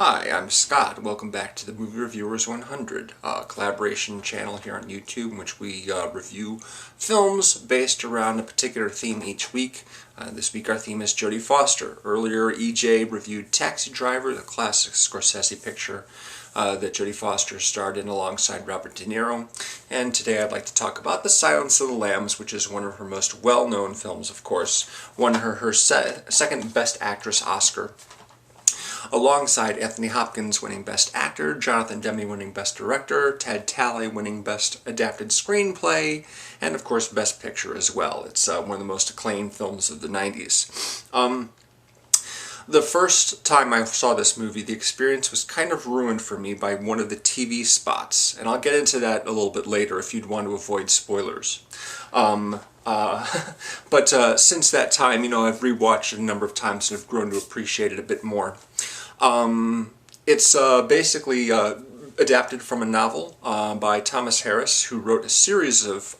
Hi, I'm Scott. Welcome back to the Movie Reviewers 100, a collaboration channel here on YouTube in which we review films based around a particular theme each week. This week our theme is Jodie Foster. Earlier, EJ reviewed Taxi Driver, the classic Scorsese picture that Jodie Foster starred in alongside Robert De Niro. And today I'd like to talk about The Silence of the Lambs, which is one of her most well-known films, of course. Won her second Best Actress Oscar, alongside Anthony Hopkins winning Best Actor, Jonathon Demme winning Best Director, Ted Tally winning Best Adapted Screenplay, and of course Best Picture as well. It's one of the most acclaimed films of the 90s. The first time I saw this movie, the experience was kind of ruined for me by one of the TV spots, and I'll get into that a little bit later if you'd want to avoid spoilers. But since that time, I've rewatched it a number of times and have grown to appreciate it a bit more. It's basically adapted from a novel by Thomas Harris, who wrote a series of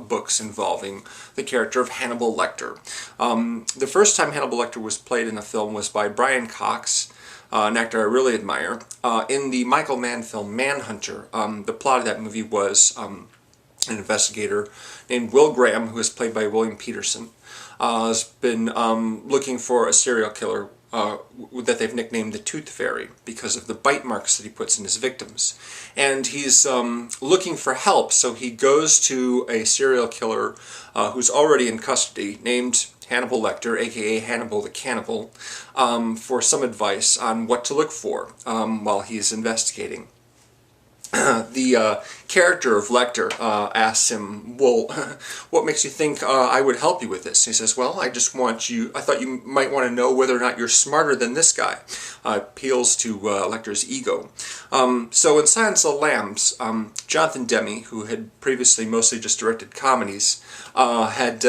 books involving the character of Hannibal Lecter. The first time Hannibal Lecter was played in a film was by Brian Cox, an actor I really admire, in the Michael Mann film Manhunter. The plot of that movie was an investigator named Will Graham, who is played by William Peterson, has been looking for a serial killer that they've nicknamed the Tooth Fairy because of the bite marks that he puts in his victims. And he's looking for help, so he goes to a serial killer who's already in custody, named Hannibal Lecter, aka Hannibal the Cannibal, for some advice on what to look for while he's investigating. The character of Lecter asks him, well, what makes you think I would help you with this? He says, well, I thought you might want to know whether or not you're smarter than this guy. Appeals to Lecter's ego. So in Silence of the Lambs, Jonathon Demme, who had previously mostly just directed comedies, had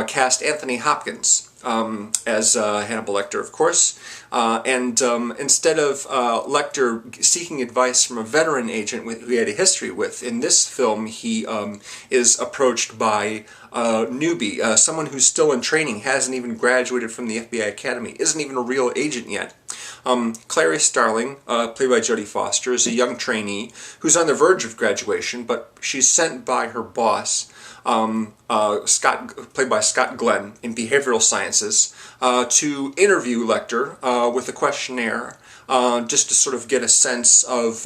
cast Anthony Hopkins as Hannibal Lecter, of course, and instead of Lecter seeking advice from a veteran agent who he had a history with, in this film he is approached by a newbie, someone who's still in training, hasn't even graduated from the FBI Academy, isn't even a real agent yet. Clary Starling, played by Jodie Foster, is a young trainee who's on the verge of graduation, but she's sent by her boss, played by Scott Glenn in behavioral sciences, to interview Lecter with a questionnaire, just to sort of get a sense of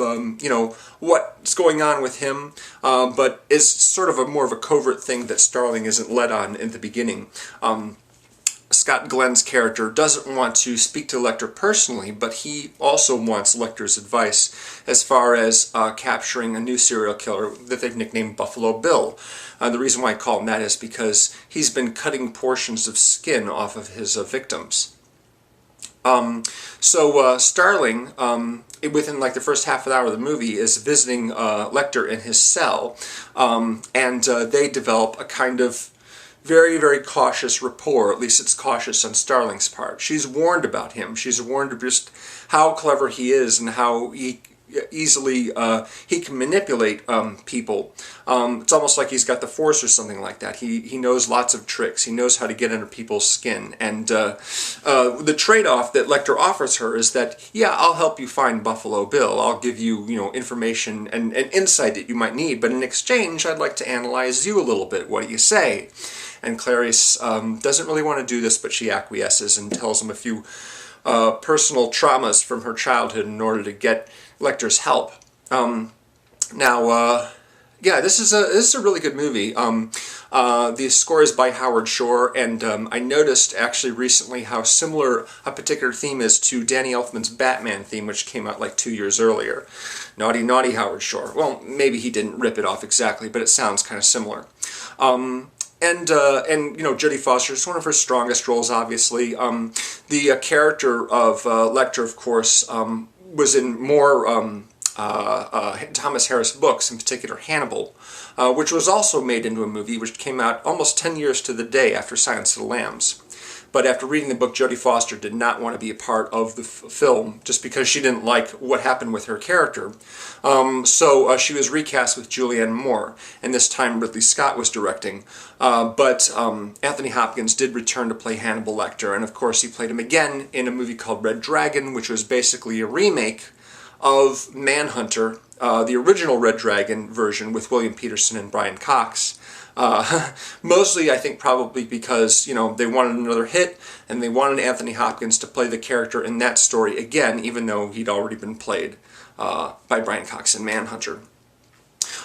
what's going on with him, but is sort of more of a covert thing that Starling isn't led on in the beginning. Scott Glenn's character doesn't want to speak to Lecter personally, but he also wants Lecter's advice as far as capturing a new serial killer that they've nicknamed Buffalo Bill. The reason why I call him that is because he's been cutting portions of skin off of his victims. Starling, within like the first half of an hour of the movie, is visiting Lecter in his cell, and they develop a kind of very, very cautious rapport. At least it's cautious on Starling's part. She's warned about him. She's warned of just how clever he is and how he easily he can manipulate people. It's almost like he's got the Force or something like that. He knows lots of tricks. He knows how to get under people's skin. And the trade-off that Lecter offers her is that, yeah, I'll help you find Buffalo Bill. I'll give you, information and insight that you might need. But in exchange, I'd like to analyze you a little bit. What do you say? And Clarice doesn't really want to do this, but she acquiesces and tells him a few personal traumas from her childhood in order to get Lecter's help. Yeah, this is a really good movie. The score is by Howard Shore, and I noticed actually recently how similar a particular theme is to Danny Elfman's Batman theme, which came out like 2 years earlier. Naughty, naughty Howard Shore. Well, maybe he didn't rip it off exactly, but it sounds kind of similar. And Jodie Foster is one of her strongest roles, obviously. The character of Lecter, of course, was in more Thomas Harris books, in particular Hannibal, which was also made into a movie, which came out almost 10 years to the day after Silence of the Lambs. but after reading the book, Jodie Foster did not want to be a part of the film just because she didn't like what happened with her character. So she was recast with Julianne Moore, and this time Ridley Scott was directing. But Anthony Hopkins did return to play Hannibal Lecter, and of course he played him again in a movie called Red Dragon, which was basically a remake of Manhunter, the original Red Dragon version with William Peterson and Brian Cox. Mostly, I think, probably because, you know, they wanted another hit, and they wanted Anthony Hopkins to play the character in that story again, even though he'd already been played by Brian Cox in Manhunter.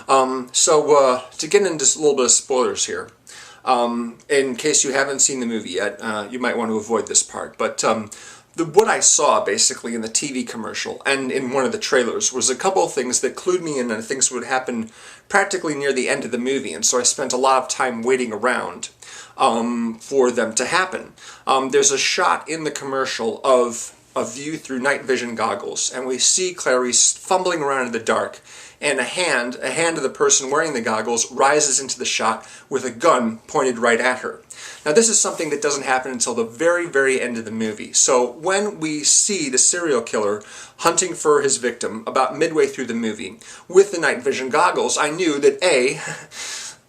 To get into just a little bit of spoilers here, in case you haven't seen the movie yet, you might want to avoid this part, but what I saw, basically, in the TV commercial and in one of the trailers was a couple of things that clued me in on things that would happen practically near the end of the movie, and so I spent a lot of time waiting around for them to happen. There's a shot in the commercial of a view through night vision goggles, and we see Clarice fumbling around in the dark, and a hand of the person wearing the goggles rises into the shot with a gun pointed right at her. Now this is something that doesn't happen until the very, very end of the movie. So when we see the serial killer hunting for his victim about midway through the movie with the night vision goggles, I knew that A,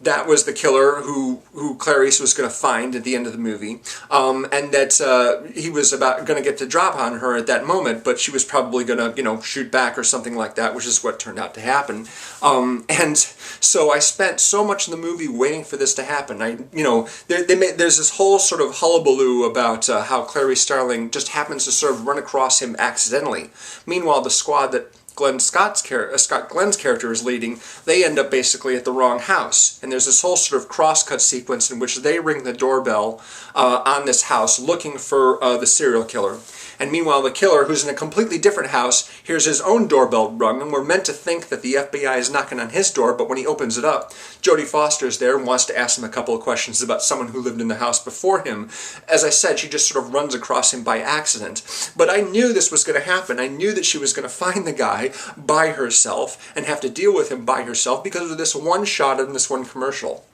that was the killer who Clarice was going to find at the end of the movie, and that he was about going to get the drop on her at that moment, but she was probably going to, you know, shoot back or something like that, which is what turned out to happen. And so I spent so much in the movie waiting for this to happen. There's this whole sort of hullabaloo about how Clarice Starling just happens to sort of run across him accidentally. Meanwhile, the squad that Scott Glenn's character is leading, they end up basically at the wrong house. And there's this whole sort of cross-cut sequence in which they ring the doorbell on this house looking for the serial killer. And meanwhile, the killer, who's in a completely different house, hears his own doorbell rung, and we're meant to think that the FBI is knocking on his door, but when he opens it up, Jodie Foster's there and wants to ask him a couple of questions about someone who lived in the house before him. As I said, she just sort of runs across him by accident. But I knew this was going to happen. I knew that she was going to find the guy by herself and have to deal with him by herself because of this one shot in this one commercial.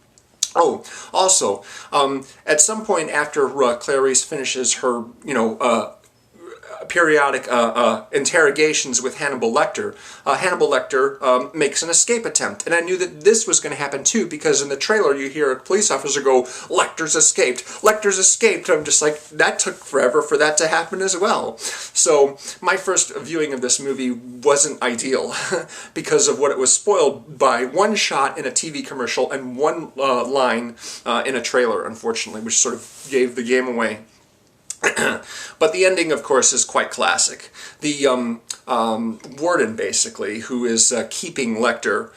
Oh, also, at some point after Clarice finishes her, periodic interrogations with Hannibal Lecter, Hannibal Lecter makes an escape attempt. And I knew that this was going to happen too, because in the trailer you hear a police officer go, "Lecter's escaped! Lecter's escaped!" I'm just like, that took forever for that to happen as well. So my first viewing of this movie wasn't ideal because of what it was spoiled by one shot in a TV commercial and one line in a trailer, unfortunately, which sort of gave the game away. But the ending, of course, is quite classic. The warden, basically, who is keeping Lecter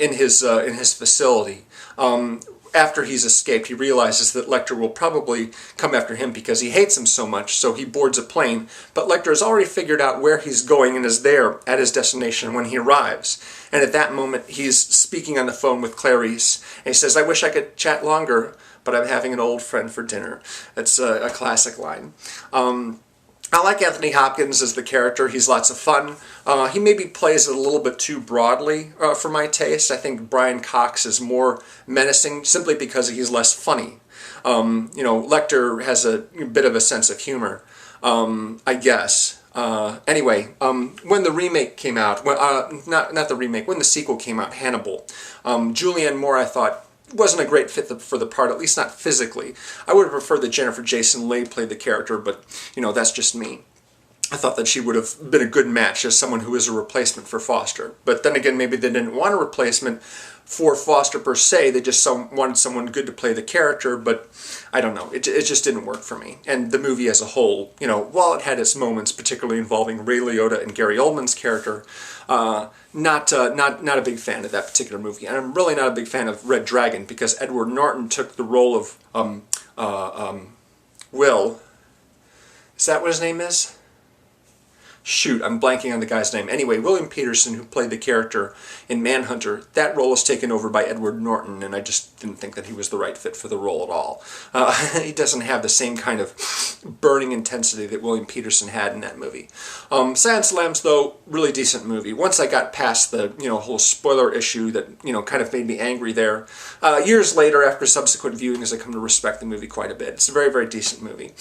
in his facility, after he's escaped, he realizes that Lecter will probably come after him because he hates him so much, so he boards a plane. But Lecter has already figured out where he's going and is there at his destination when he arrives. And at that moment, he's speaking on the phone with Clarice, and he says, "I wish I could chat longer, but I'm having an old friend for dinner." That's a classic line. I like Anthony Hopkins as the character. He's lots of fun. He maybe plays it a little bit too broadly for my taste. I think Brian Cox is more menacing simply because he's less funny. Lecter has a bit of a sense of humor, I guess. Anyway, when the remake came out, not the remake, when the sequel came out, Hannibal, Julianne Moore, I thought, wasn't a great fit for the part, at least not physically. I would have preferred that Jennifer Jason Leigh played the character, but, that's just me. I thought that she would have been a good match as someone who is a replacement for Foster. But then again, maybe they didn't want a replacement for Foster per se. They just wanted someone good to play the character, but I don't know. It just didn't work for me. And the movie as a whole, while it had its moments, particularly involving Ray Liotta and Gary Oldman's character, not a big fan of that particular movie. And I'm really not a big fan of Red Dragon because Edward Norton took the role of Will. Is that what his name is? shoot, I'm blanking on the guy's name. Anyway, William Petersen, who played the character in Manhunter, that role is taken over by Edward Norton, and I just didn't think that he was the right fit for the role at all. He doesn't have the same kind of burning intensity that William Petersen had in that movie. Silence of the Lambs, though, really decent movie. Once I got past the whole spoiler issue that kind of made me angry there, years later, after subsequent viewings, I come to respect the movie quite a bit. It's a very, very decent movie.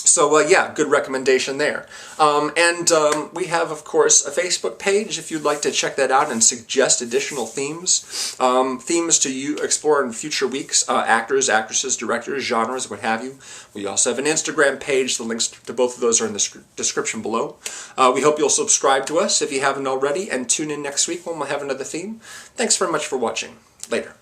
So yeah, good recommendation there. We have, of course, a Facebook page if you'd like to check that out and suggest additional themes. Themes to explore in future weeks, actors, actresses, directors, genres, what have you. We also have an Instagram page. The links to both of those are in the description below. We hope you'll subscribe to us if you haven't already, and tune in next week when we'll have another theme. Thanks very much for watching. Later.